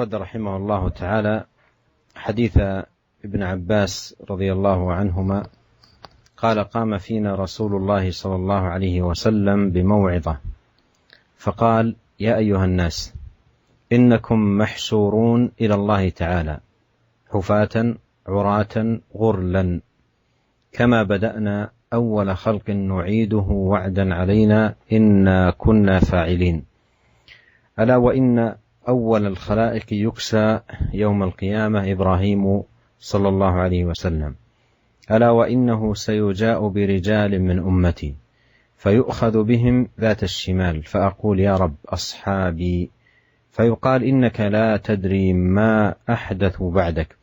أورد رحمه الله تعالى حديث ابن عباس رضي الله عنهما قال: قام فينا رسول الله صلى الله عليه وسلم بموعظة فقال: يا أيها الناس، إنكم محشورون إلى الله تعالى حفاة عراة غرلا، كما بدأنا أول خلق نعيده وعدا علينا إنا كنا فاعلين. ألا وإن أول الخلائق يكسى يوم القيامة إبراهيم صلى الله عليه وسلم. ألا وإنه سيجاء برجال من أمتي فيؤخذ بهم ذات الشمال، فأقول: يا رب أصحابي، فيقال: إنك لا تدري ما أحدث بعدك،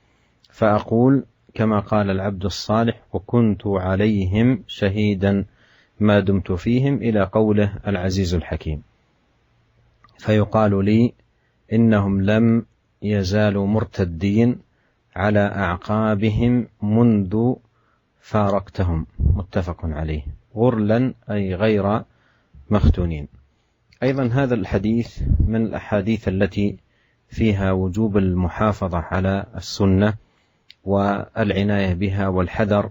فأقول كما قال العبد الصالح: وكنت عليهم شهيدا ما دمت فيهم، إلى قوله العزيز الحكيم. فيقال لي: إنهم لم يزالوا مرتدين على أعقابهم منذ فارقتهم. متفق عليه. غرلا أي غير مختونين. أيضا هذا الحديث من الأحاديث التي فيها وجوب المحافظة على السنة والعناية بها والحذر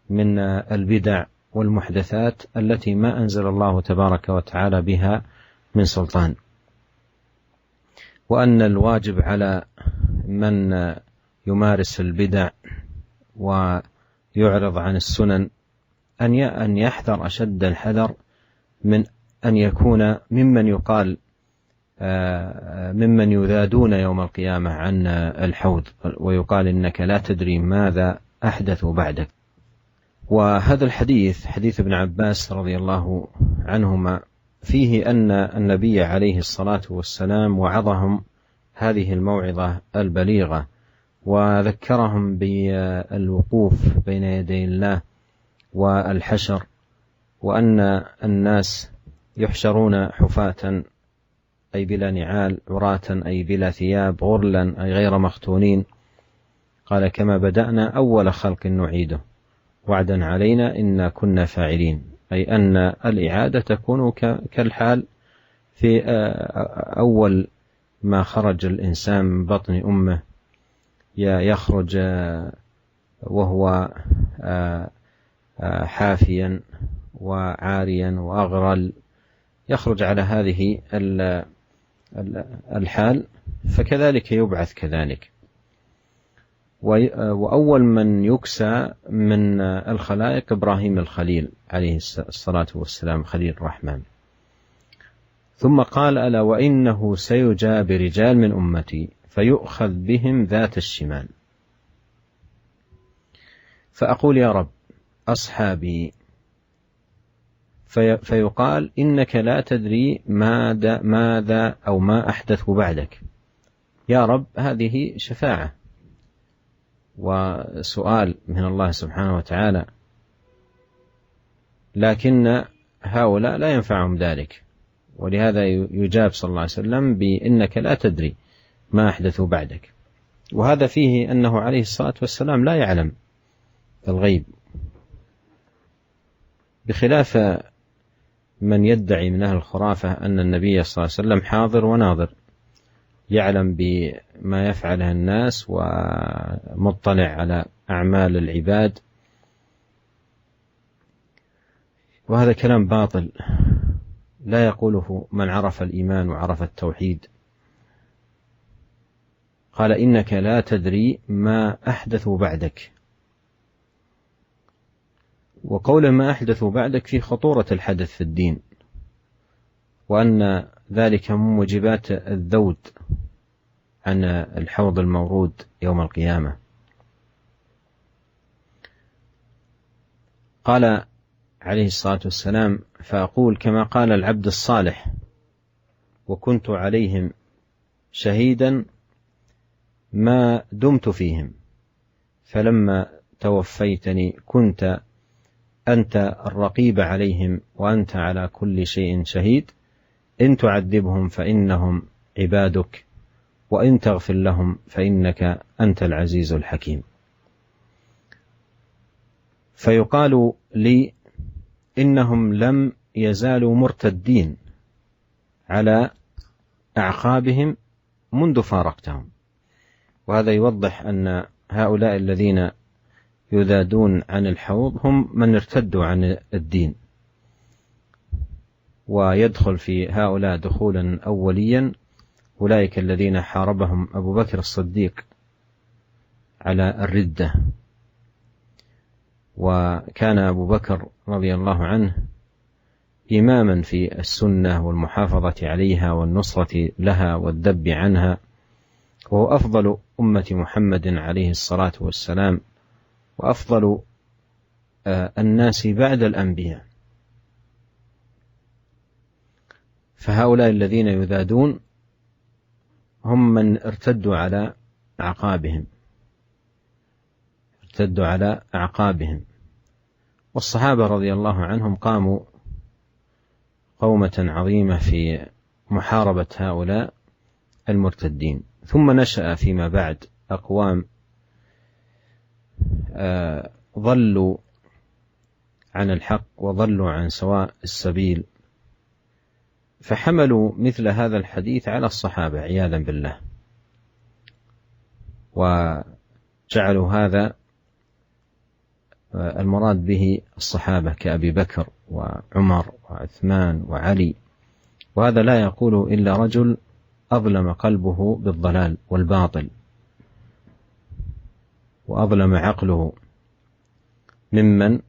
من البدع والمحدثات التي ما أنزل الله تبارك وتعالى بها من سلطان، وأن الواجب على من يمارس البدع ويعرض عن السنن أن يحذر أشد الحذر من أن يكون ممن يذادون يوم القيامة عن الحوض، ويقال: إنك لا تدري ماذا أحدث بعدك. وهذا الحديث حديث ابن عباس رضي الله عنهما فيه أن النبي عليه الصلاة والسلام وعظهم هذه الموعظة البليغة، وذكرهم بالوقوف بين يدي الله والحشر، وأن الناس يحشرون حفاة أي بلا نعال، عراة أي بلا ثياب، غرلا أي غير مختونين. قال: كما بدأنا أول خلق نعيده وعدا علينا إنا كنا فاعلين، أي أن الإعادة تكون كالحال في أول ما خرج الإنسان من بطن أمه، يخرج وهو حافيا وعاريا وأغرل، يخرج على هذه الحال، فكذلك يبعث كذلك. وأول من يكسى من الخلائق إبراهيم الخليل عليه الصلاة والسلام، خليل الرحمن. ثم قال: ألا وإنه سيجاء برجال من أمتي فيؤخذ بهم ذات الشمال، فأقول: يا رب أصحابي، فيقال: إنك لا تدري ماذا أو ما أحدث بعدك. يا رب هذه شفاعة وسؤال من الله سبحانه وتعالى، لكن هؤلاء لا ينفعهم ذلك، ولهذا يجاب صلى الله عليه وسلم بإنك لا تدري ما أحدث بعدك. وهذا فيه أنه عليه الصلاة والسلام لا يعلم الغيب، بخلاف من يدعي من أهل الخرافة أن النبي صلى الله عليه وسلم حاضر وناظر، يعلم بما يفعله الناس ومطلع على أعمال العباد، وهذا كلام باطل لا يقوله من عرف الإيمان وعرف التوحيد. قال: إنك لا تدري ما أحدث بعدك. وقول ما أحدث بعدك في خطورة الحدث في الدين، وأن ذلك من موجبات الذود عن الحوض المورود يوم القيامة. قال عليه الصلاة والسلام: فأقول كما قال العبد الصالح: وكنت عليهم شهيدا ما دمت فيهم، فلما توفيتني كنت أنت الرقيب عليهم وأنت على كل شيء شهيد، إن تعذبهم فإنهم عبادك، وإن تغفر لهم فإنك أنت العزيز الحكيم. فيقال لي: إنهم لم يزالوا مرتدين على أعقابهم منذ فارقتهم. وهذا يوضح أن هؤلاء الذين يذادون عن الحوض هم من ارتدوا عن الدين، ويدخل في هؤلاء دخولا أوليا أولئك الذين حاربهم أبو بكر الصديق على الردة. وكان أبو بكر رضي الله عنه إماما في السنة والمحافظة عليها والنصرة لها والذب عنها، وهو أفضل أمة محمد عليه الصلاة والسلام، وأفضل الناس بعد الأنبياء. فهؤلاء الذين يذادون هم من ارتدوا على أعقابهم. والصحابة رضي الله عنهم قاموا قومة عظيمة في محاربة هؤلاء المرتدين. ثم نشأ فيما بعد أقوام ضلوا عن الحق وضلوا عن سواء السبيل، فحملوا مثل هذا الحديث على الصحابة عياذا بالله، وجعلوا هذا المراد به الصحابة كأبي بكر وعمر وعثمان وعلي. وهذا لا يقول إلا رجل أظلم قلبه بالضلال والباطل، وأظلم عقله، ممن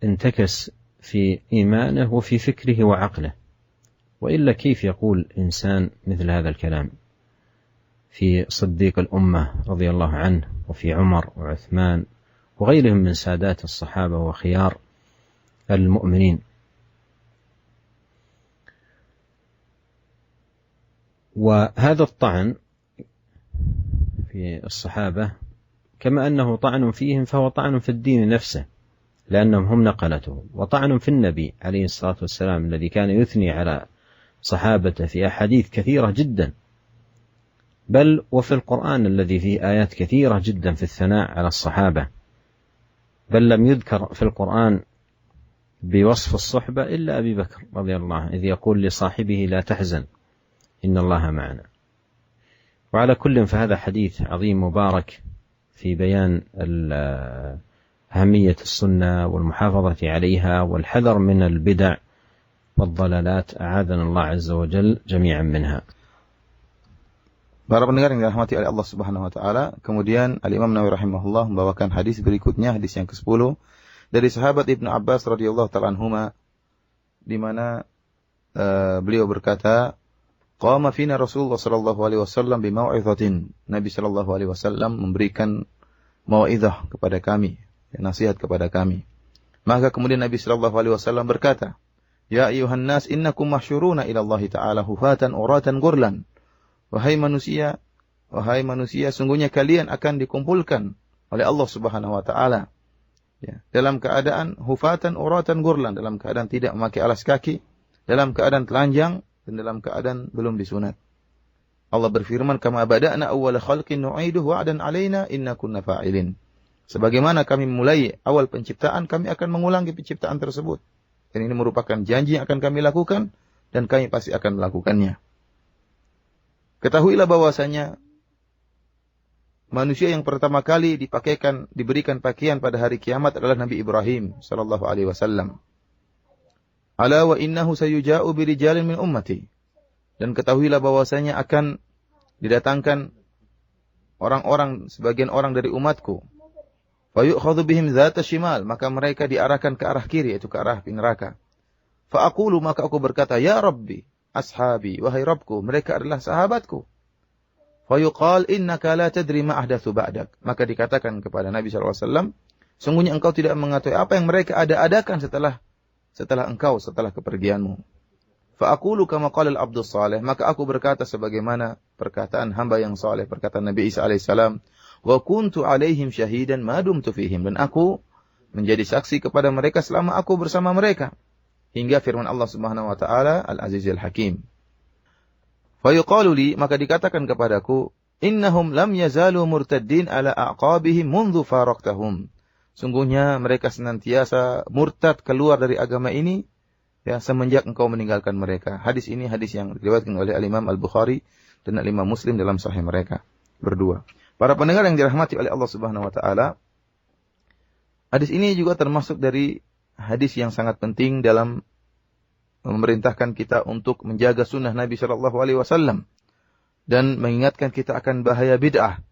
انتكس في إيمانه وفي فكره وعقله. وإلا كيف يقول إنسان مثل هذا الكلام في صديق الأمة رضي الله عنه، وفي عمر وعثمان وغيرهم من سادات الصحابة وخيار المؤمنين؟ وهذا الطعن في الصحابة كما أنه طعن فيهم فهو طعن في الدين نفسه، لأنهم هم نقلته، وطعن في النبي عليه الصلاة والسلام الذي كان يثني على صحابته في أحاديث كثيرة جدا، بل وفي القرآن الذي فيه آيات كثيرة جدا في الثناء على الصحابة، بل لم يذكر في القرآن بوصف الصحبة إلا أبي بكر رضي الله عنه، إذ يقول لصاحبه لا تحزن إن الله معنا. وعلى كل فهذا حديث عظيم مبارك في بيان أهمية السنة والمحافظة عليها والحذر من البدع والضلالات، أعاذنا الله عز وجل جميعا منها. Para pendengar yang dirahmati oleh Allah Subhanahu wa taala, kemudian Al-Imam Nawawi rahimahullah membawakan hadis berikutnya, hadis yang ke-10 dari sahabat Ibnu Abbas radhiyallahu ta'ala anhuma, di mana beliau berkata, qama fina Rasulullah sallallahu alaihi wasallam bi mau'izatin. Nabi sallallahu alaihi wasallam memberikan mau'izah kepada kami, nasihat kepada kami. Maka kemudian Nabi sallallahu alaihi wasallam berkata, ya ayyuhan nas innakum mahsyuruna ila Allah ta'ala hufatan uratan ghurlan. Wahai manusia, sungguhnya kalian akan dikumpulkan oleh Allah Subhanahu wa taala, ya, dalam keadaan hufatan uratan ghurlan, dalam keadaan tidak memakai alas kaki, dalam keadaan telanjang, dan dalam keadaan belum disunat. Allah berfirman, kama bada'na awwala khalqin nu'iduhu wa'dan 'alaina inna kunna fa'ilin. Sebagaimana kami mulai awal penciptaan, kami akan mengulangi penciptaan tersebut. Dan ini merupakan janji yang akan kami lakukan, dan kami pasti akan melakukannya. Ketahuilah bahwasanya manusia yang pertama kali diberikan pakaian pada hari kiamat adalah Nabi Ibrahim sallallahu alaihi wasallam. Ala wa innahu sayuja'u birijalin min ummati. Dan ketahuilah bahwasanya akan didatangkan orang-orang, sebagian orang dari umatku. Fa yu'khadhu bihim dzata shimal, maka mereka diarahkan ke arah kiri, yaitu ke arah neraka. Fa aqulu, maka aku berkata, ya Rabbi, ashabi, wahai Rabbku, mereka adalah sahabatku. Fa yuqal innaka la tadri ma ahdatsu ba'dak. Maka dikatakan kepada Nabi sallallahu alaihi wasallam, sungguhnya engkau tidak mengetahui apa yang mereka adakan setelah kepergianmu. Fa aqulu kama qala al-abdus salih, maka aku berkata sebagaimana perkataan hamba yang saleh, perkataan Nabi Isa alaihissalam, wa kuntu alaihim syahidan ma dumtu fihim, dan aku menjadi saksi kepada mereka selama aku bersama mereka. Hingga firman Allah Subhanahu wa taala Al-Azizul Hakim. Fa yuqalu li, maka dikatakan kepadaku, innahum lam yazalu murtaddin ala a'qabihim mundu faraqtahum. Sungguhnya mereka senantiasa murtad keluar dari agama ini, ya, semenjak engkau meninggalkan mereka. Hadis ini hadis yang diriwayatkan oleh Al-Imam Al-Bukhari dan Imam Muslim dalam sahih mereka berdua. Para pendengar yang dirahmati oleh Allah Subhanahu wa taala, hadis ini juga termasuk dari hadis yang sangat penting dalam memerintahkan kita untuk menjaga sunnah Nabi Shallallahu Alaihi Wasallam dan mengingatkan kita akan bahaya bid'ah,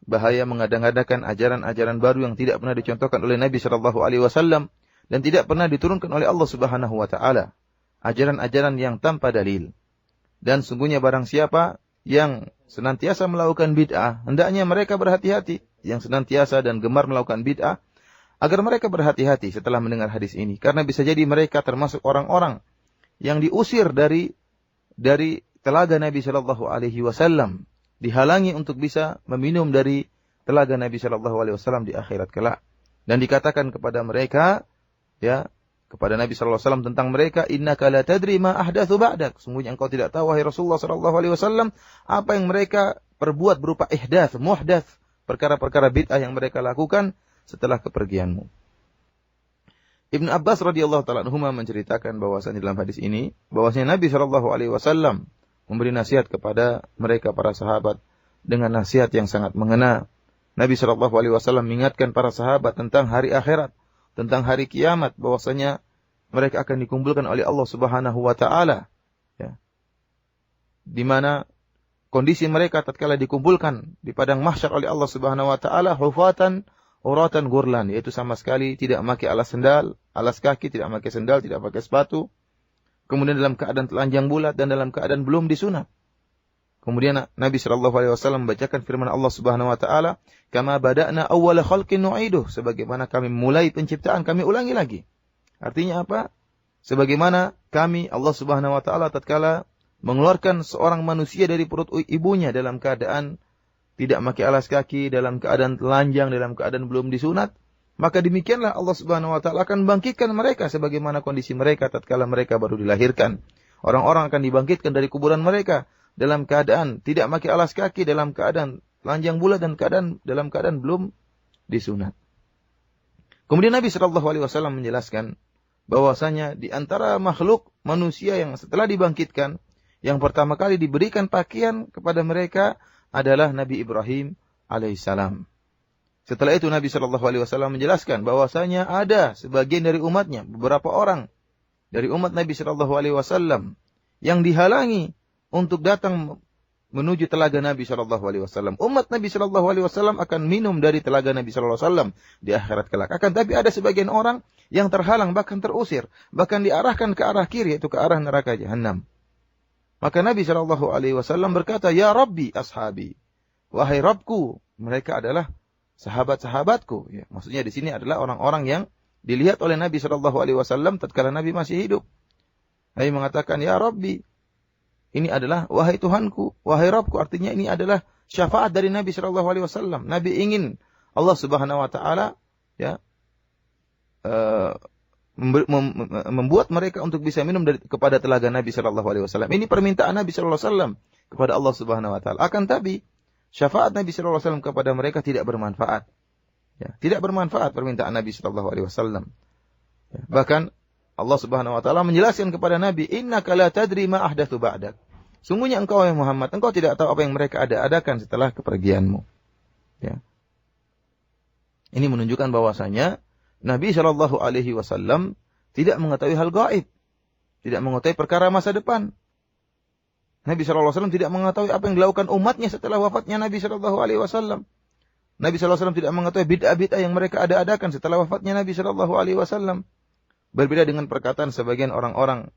bahaya mengada-ngadakan ajaran-ajaran baru yang tidak pernah dicontohkan oleh Nabi Shallallahu Alaihi Wasallam dan tidak pernah diturunkan oleh Allah Subhanahu Wa Taala, ajaran-ajaran yang tanpa dalil. Dan sungguhnya barang siapa yang senantiasa melakukan bid'ah, hendaknya mereka berhati-hati, yang senantiasa dan gemar melakukan bid'ah, agar mereka berhati-hati setelah mendengar hadis ini, karena bisa jadi mereka termasuk orang-orang yang diusir dari telaga Nabi Shallallahu Alaihi Wasallam, dihalangi untuk bisa meminum dari telaga Nabi Shallallahu Alaihi Wasallam di akhirat kelak. Dan dikatakan kepada mereka, ya, kepada Nabi Shallallahu Alaihi Wasallam tentang mereka, innaka la tadri ma ahdatsu ba'dak. Sungguhnya engkau tidak tahu, wahai Rasulullah Shallallahu Alaihi Wasallam, apa yang mereka perbuat berupa ihdaats, muhdaats, perkara-perkara bid'ah yang mereka lakukan setelah kepergianmu. Ibnu Abbas radhiyallahu taala anhuma menceritakan bahwasanya dalam hadis ini, bahwasanya Nabi Shallallahu Alaihi Wasallam memberi nasihat kepada mereka para sahabat dengan nasihat yang sangat mengena. Nabi Shallallahu Alaihi Wasallam mengingatkan para sahabat tentang hari akhirat, tentang hari kiamat, bahwasanya mereka akan dikumpulkan oleh Allah Subhanahu Wa Taala, ya, di mana kondisi mereka tatkala dikumpulkan di padang mahsyar oleh Allah Subhanahu Wa Taala, hufatan uratan gurlan, yaitu sama sekali tidak memakai alas kaki, tidak memakai sendal, tidak pakai sepatu. Kemudian dalam keadaan telanjang bulat dan dalam keadaan belum disunat. Kemudian Nabi Shallallahu Alaihi Wasallam membacakan firman Allah Subhanahu Wa Taala, "Kama bada'na awwala khalqin nu'iduh." Sebagaimana kami mulai penciptaan, kami ulangi lagi. Artinya apa? Sebagaimana kami, Allah Subhanahu Wa Taala, tatkala mengeluarkan seorang manusia dari perut ibunya dalam keadaan tidak memakai alas kaki, dalam keadaan telanjang, dalam keadaan belum disunat, maka demikianlah Allah Subhanahu Wa Taala akan membangkitkan mereka sebagaimana kondisi mereka tatkala mereka baru dilahirkan. Orang-orang akan dibangkitkan dari kuburan mereka dalam keadaan tidak memakai alas kaki, dalam keadaan telanjang bulat dan dalam keadaan belum disunat. Kemudian Nabi Shallallahu Alaihi Wasallam menjelaskan bahwasanya di antara makhluk manusia yang setelah dibangkitkan, yang pertama kali diberikan pakaian kepada mereka adalah Nabi Ibrahim alaihissalam. Setelah itu Nabi Shallallahu Alaihi Wasallam menjelaskan bahwasanya ada sebagian dari umatnya, beberapa orang dari umat Nabi Shallallahu Alaihi Wasallam yang dihalangi untuk datang menuju telaga Nabi Shallallahu Alaihi Wasallam. Umat Nabi Shallallahu Alaihi Wasallam akan minum dari telaga Nabi Shallallahu Alaihi Wasallam di akhirat kelak. Akan tapi ada sebagian orang yang terhalang, bahkan terusir, bahkan diarahkan ke arah kiri, yaitu ke arah neraka Jahannam. Maka Nabi Shallallahu Alaihi Wasallam berkata, "Ya Rabbi ashabi, wahai Rabbku, mereka adalah sahabat-sahabatku." Ya, maksudnya di sini adalah orang-orang yang dilihat oleh Nabi Shallallahu Alaihi Wasallam tatkala Nabi masih hidup. Nabi mengatakan, "Ya Rabbi, ini adalah wahai Tuhanku, wahai Rabbku." Artinya ini adalah syafaat dari Nabi Shallallahu Alaihi Wasallam. Nabi ingin Allah Subhanahu Wa Taala, ya, membuat mereka untuk bisa minum kepada telaga Nabi Shallallahu Alaihi Wasallam. Ini permintaan Nabi Shallallahu Alaihi Wasallam kepada Allah Subhanahu Wa Taala. Akan tapi syafaat Nabi Shallallahu Alaihi Wasallam kepada mereka tidak bermanfaat. Ya, tidak bermanfaat permintaan Nabi Shallallahu Alaihi Wasallam. Ya, bahkan Allah Subhanahu Wa Taala menjelaskan kepada Nabi, "Innaka la tadri ma ahdatsu ba'dak." Sungguhnya engkau ya Muhammad, engkau tidak tahu apa yang mereka adakan setelah kepergianmu. Ya. Ini menunjukkan bahwasanya Nabi Shallallahu Alaihi Wasallam tidak mengetahui hal gaib, tidak mengetahui perkara masa depan. Nabi Shallallahu Alaihi Wasallam tidak mengetahui apa yang dilakukan umatnya setelah wafatnya Nabi Shallallahu Alaihi Wasallam. Nabi Shallallahu Alaihi Wasallam tidak mengetahui bid'ah-bid'ah yang mereka adakan setelah wafatnya Nabi Shallallahu Alaihi Wasallam. Berbeda dengan perkataan sebagian orang-orang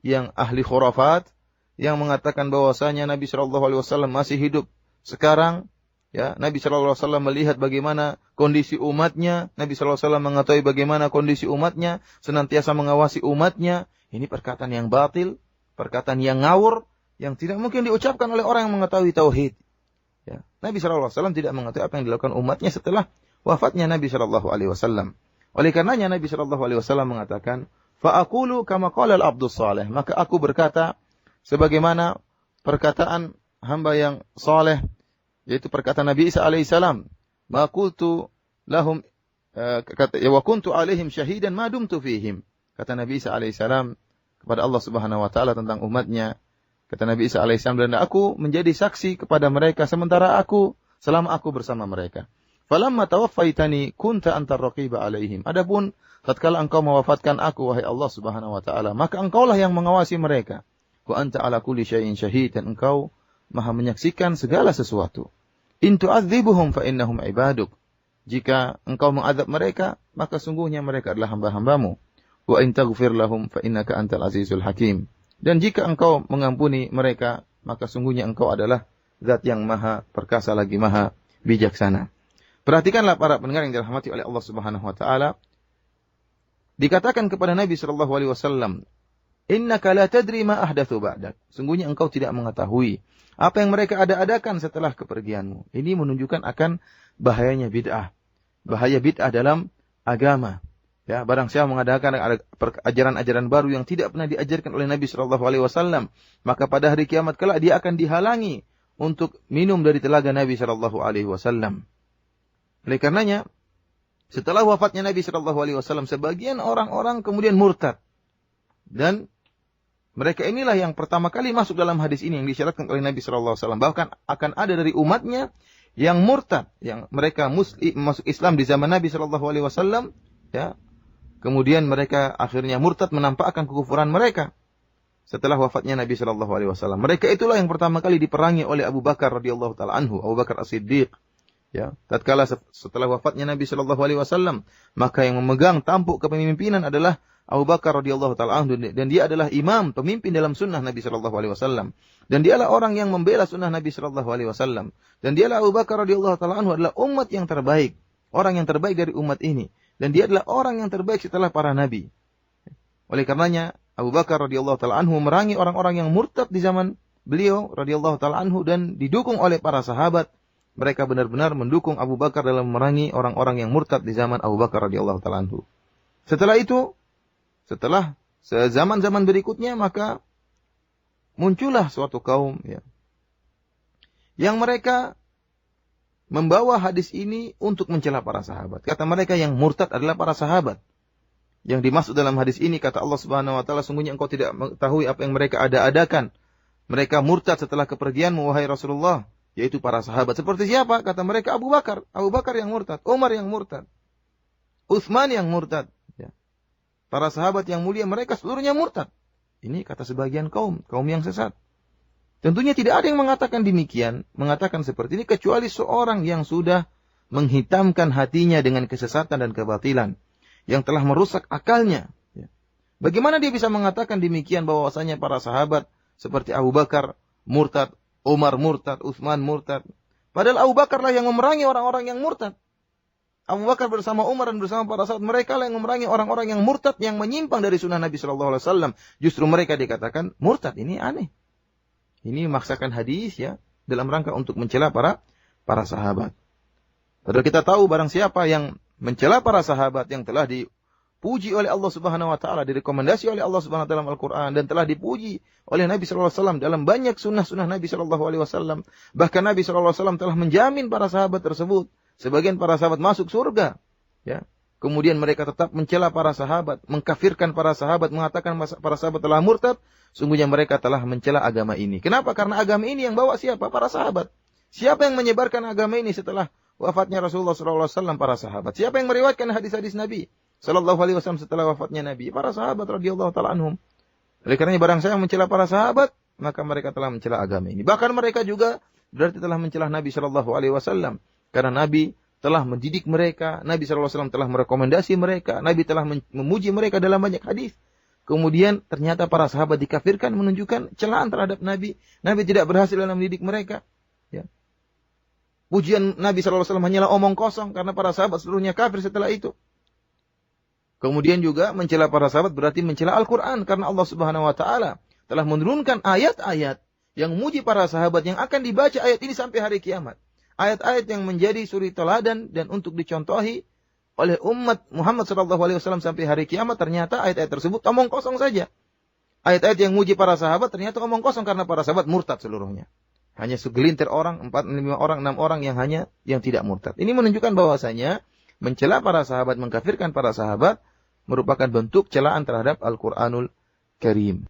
yang ahli khurafat yang mengatakan bahwasanya Nabi Shallallahu Alaihi Wasallam masih hidup sekarang. Ya, Nabi Shallallahu Alaihi Wasallam melihat bagaimana kondisi umatnya. Nabi Shallallahu Alaihi Wasallam mengetahui bagaimana kondisi umatnya, senantiasa mengawasi umatnya. Ini perkataan yang batil, perkataan yang ngawur, yang tidak mungkin diucapkan oleh orang yang mengetahui tauhid. Ya, Nabi Shallallahu Alaihi Wasallam tidak mengetahui apa yang dilakukan umatnya setelah wafatnya Nabi Shallallahu Alaihi Wasallam. Oleh karenanya Nabi Shallallahu Alaihi Wasallam mengatakan, "Fa'aqulu kama qala al-abdus salih." Maka aku berkata sebagaimana perkataan hamba yang saleh, yaitu perkataan Nabi Isa alaihissalam, "Ma qultu lahum wa kuntu alaihim syahidan ma dumtu fihim." Kata Nabi Isa alaihissalam kepada Allah Subhanahu wa taala tentang umatnya, Kata Nabi Isa alaihissalam, dan aku menjadi saksi kepada mereka selama aku bersama mereka. Falamma tawaffaitani kunta antar raqiba alaihim. Adapun tatkala engkau mewafatkan aku, wahai Allah Subhanahu wa taala, maka engkaulah yang mengawasi mereka. Wa anta ala kulli syai'in syahid, dan engkau Maha menyaksikan segala sesuatu. In tu'adzibuhum fa innahum ibaduk. Jika engkau mengadab mereka, maka sungguhnya mereka adalah hamba-hambamu. Wa in taghfir lahum fa innaka antal azizul hakim. Dan jika engkau mengampuni mereka, maka sungguhnya engkau adalah zat yang maha perkasa lagi maha bijaksana. Perhatikanlah para pendengar yang dirahmati oleh Allah Subhanahu wa taala. Dikatakan kepada Nabi sallallahu alaihi wasallam, "Innaka la tadri ma ahdatsu ba'dak." Sungguhnya engkau tidak mengetahui apa yang mereka ada-adakan setelah kepergianmu. Ini menunjukkan akan bahayanya bid'ah. Bahaya bid'ah dalam agama. Ya, barang siapa mengadakan ajaran-ajaran baru yang tidak pernah diajarkan oleh Nabi sallallahu alaihi wasallam, maka pada hari kiamat kelak dia akan dihalangi untuk minum dari telaga Nabi sallallahu alaihi wasallam. Oleh karenanya, setelah wafatnya Nabi sallallahu alaihi wasallam, sebagian orang-orang kemudian murtad. Dan mereka inilah yang pertama kali masuk dalam hadis ini yang disyaratkan oleh Nabi sallallahu alaihi wasallam. Bahkan akan ada dari umatnya yang murtad, yang mereka masuk Islam di zaman Nabi sallallahu alaihi wasallam, ya. Kemudian mereka akhirnya murtad, menampakkan kekufuran mereka setelah wafatnya Nabi sallallahu alaihi wasallam. Mereka itulah yang pertama kali diperangi oleh Abu Bakar radhiyallahu taala anhu, Abu Bakar As-Siddiq. Ya, tatkala setelah wafatnya Nabi sallallahu alaihi wasallam, maka yang memegang tampuk kepemimpinan adalah Abu Bakar radhiyallahu taala anhu, dan dia adalah imam, pemimpin dalam sunnah Nabi sallallahu alaihi wasallam. Dan dialah orang yang membela sunnah Nabi sallallahu alaihi wasallam. Dan dialah Abu Bakar radhiyallahu taala anhu adalah umat yang terbaik, orang yang terbaik dari umat ini. Dan dia adalah orang yang terbaik setelah para nabi. Oleh karenanya, Abu Bakar radhiyallahu taala anhu merangi orang-orang yang murtad di zaman beliau radhiyallahu taala anhu, dan didukung oleh para sahabat. Mereka benar-benar mendukung Abu Bakar dalam merangi orang-orang yang murtad di zaman Abu Bakar radhiyallahu taala anhu. Setelah itu, setelah zaman-zaman berikutnya, maka muncullah suatu kaum, ya, yang mereka membawa hadis ini untuk mencela para sahabat. Kata mereka yang murtad adalah para sahabat. Yang dimaksud dalam hadis ini, kata Allah Subhanahu wa taala, sungguhnya engkau tidak mengetahui apa yang mereka ada-adakan. Mereka murtad setelah kepergianmu, wahai Rasulullah, yaitu para sahabat. Seperti siapa? Kata mereka Abu Bakar. Abu Bakar yang murtad, Umar yang murtad, Utsman yang murtad. Ya. Para sahabat yang mulia, mereka seluruhnya murtad. Ini kata sebagian kaum yang sesat. Tentunya tidak ada yang mengatakan demikian, mengatakan seperti ini, kecuali seorang yang sudah menghitamkan hatinya dengan kesesatan dan kebatilan, yang telah merusak akalnya. Bagaimana dia bisa mengatakan demikian, bahwasanya para sahabat seperti Abu Bakar murtad, Umar murtad, Utsman murtad. Padahal Abu Bakar lah yang memerangi orang-orang yang murtad. Abu Bakar bersama Umar dan bersama para sahabat, mereka lah yang memerangi orang-orang yang murtad, yang menyimpang dari sunnah Nabi sallallahu alaihi wasallam. Justru mereka dikatakan murtad. Ini aneh. Ini memaksakan hadis, ya, dalam rangka untuk mencela para sahabat. Padahal kita tahu barang siapa yang mencela para sahabat yang telah dipuji oleh Allah Subhanahu wa taala, direkomendasi oleh Allah Subhanahu wa taala dalam Al-Qur'an, dan telah dipuji oleh Nabi sallallahu alaihi wasallam dalam banyak sunnah-sunnah Nabi sallallahu alaihi wasallam. Bahkan Nabi sallallahu alaihi wasallam telah menjamin para sahabat tersebut, sebagian para sahabat masuk surga, ya. Kemudian mereka tetap mencela para sahabat, mengkafirkan para sahabat, mengatakan para sahabat telah murtad. Sungguhnya mereka telah mencela agama ini. Kenapa? Karena agama ini yang bawa siapa? Para sahabat. Siapa yang menyebarkan agama ini setelah wafatnya Rasulullah SAW? Para sahabat. Siapa yang meriwayatkan hadis-hadis Nabi Sallallahu Alaihi Wasallam setelah wafatnya Nabi? Para sahabat radhiyallahu taala anhum. Oleh karena barang siapa mencela para sahabat, maka mereka telah mencela agama ini. Bahkan mereka juga berarti telah mencela Nabi Sallallahu Alaihi Wasallam, karena Nabi telah mendidik mereka, Nabi Sallallahu Alaihi Wasallam telah merekomendasi mereka, Nabi telah memuji mereka dalam banyak hadis. Kemudian ternyata para sahabat dikafirkan, menunjukkan celaan terhadap Nabi. Nabi tidak berhasil dalam mendidik mereka. Ya. Pujian Nabi SAW hanyalah omong kosong, karena para sahabat seluruhnya kafir setelah itu. Kemudian juga mencela para sahabat berarti mencela Al-Quran, karena Allah Subhanahu Wa Taala telah menurunkan ayat-ayat yang memuji para sahabat, yang akan dibaca ayat ini sampai hari kiamat. Ayat-ayat yang menjadi suri teladan dan untuk dicontohi oleh umat Muhammad SAW sampai hari kiamat. Ternyata ayat-ayat tersebut omong kosong saja. Ayat-ayat yang muji para sahabat ternyata omong kosong, karena para sahabat murtad seluruhnya. Hanya segelintir orang, 4, 5 orang, 6 orang yang tidak murtad. Ini menunjukkan bahwasanya mencela para sahabat, mengkafirkan para sahabat merupakan bentuk celaan terhadap Al-Quranul Karim.